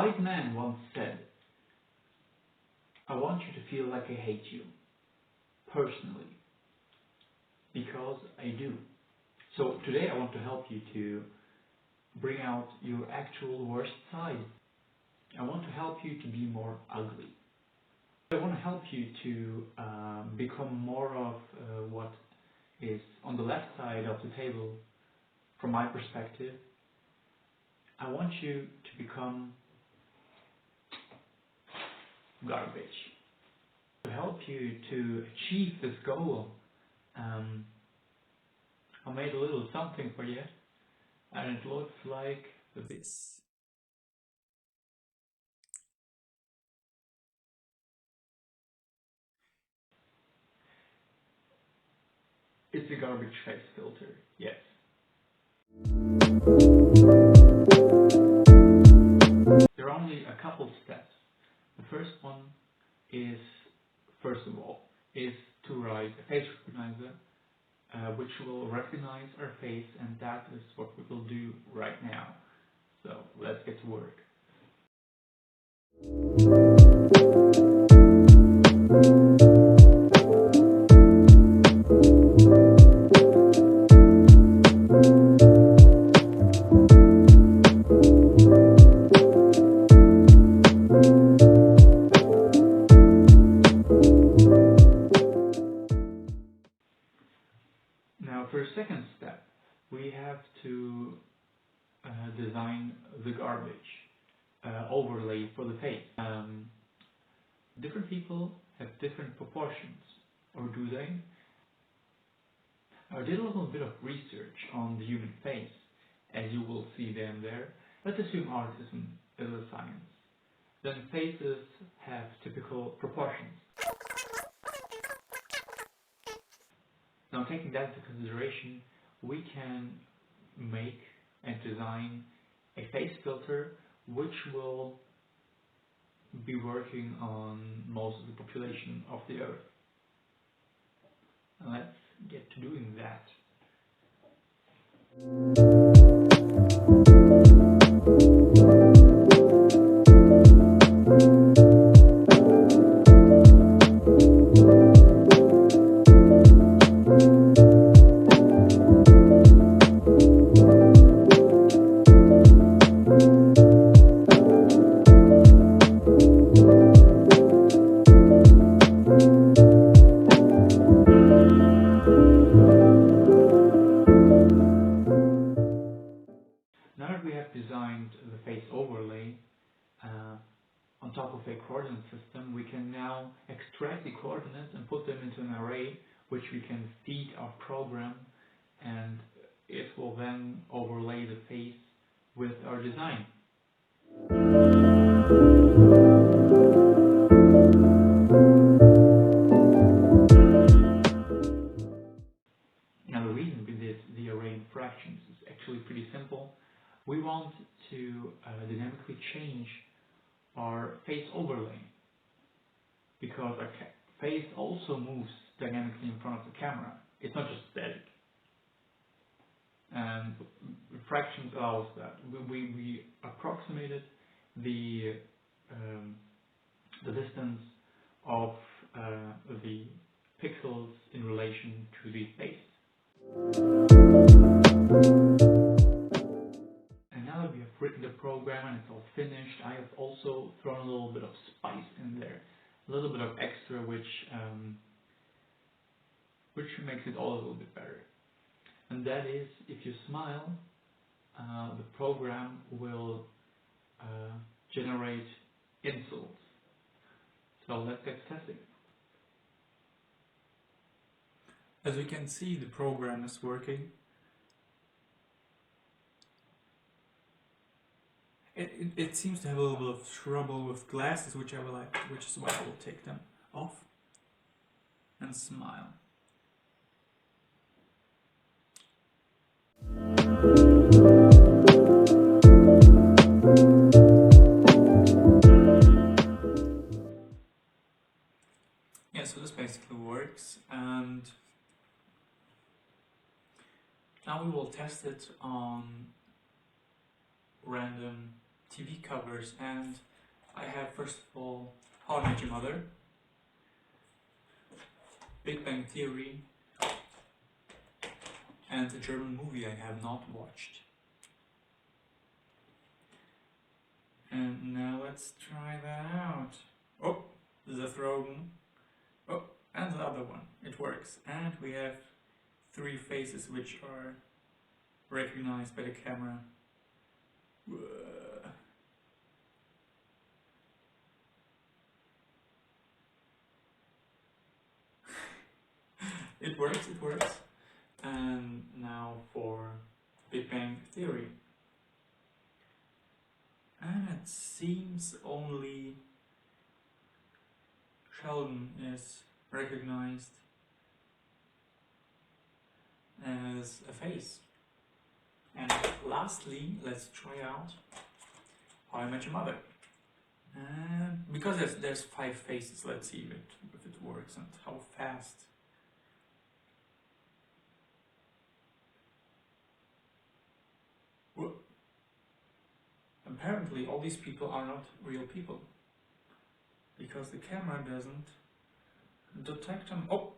wise man once said, I want you to feel like I hate you, personally, because I do. So today I want to help you to bring out your actual worst side. I want to help you to be more ugly. I want to help you to become more of what is on the left side of the table from my perspective. I want you to become garbage. To help you to achieve this goal, I made a little something for you, and it looks like this. It's a garbage face filter, yes. There are only a couple steps. The first one is, first of all, is to write a face recognizer which will recognize our face, and that is what we will do right now. So let's get to work. Now for the second step, we have to design the garbage overlay for the face. Different people have different proportions, or do they? I did a little bit of research on the human face, as you will see them there. Let's assume autism is a science. Then faces have typical proportions. Now, taking that into consideration, we can make and design a face filter which will be working on most of the population of the Earth. And let's get to doing that. Now that we have designed the face overlay on top of a coordinate system, we can now extract the coordinates and put them into an array which we can feed our program, and it will then overlay the face with our design. Now the reason we did the array in fractions is actually pretty simple. We want to dynamically change our face overlay because our face also moves dynamically in front of the camera. It's not just static. And fractions allows that. We approximated the distance of the pixels in relation to the face. And now that we have written the program and it's all finished, I have also thrown a little bit of spice in there, a little bit of extra, which makes it all a little bit better. And that is, if you smile, the program will generate insults. So let's get testing. As you can see, the program is working. It seems to have a little bit of trouble with glasses, which is why I will take them off and smile. Yeah, so this basically works, and now we will test it on random TV covers, and I have first of all How I Met Your Mother, Big Bang Theory, and a German movie I have not watched. And now let's try that out. Oh, the throne. Oh, and the other one. It works. And we have 3 faces which are recognized by the camera. It works, it works. And now for Big Bang Theory. And it seems only Sheldon is recognized as a face. And lastly, let's try out How I Met Your Mother. And because there's 5 faces, let's see if it works and how fast. Whoa. Apparently all these people are not real people, because the camera doesn't detect them. Oh,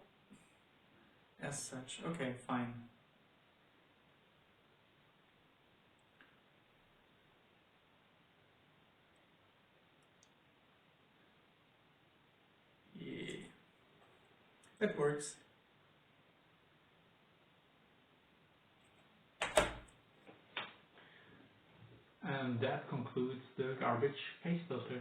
as such. Okay, fine. Yeah, that works. And that concludes the garbage face filter.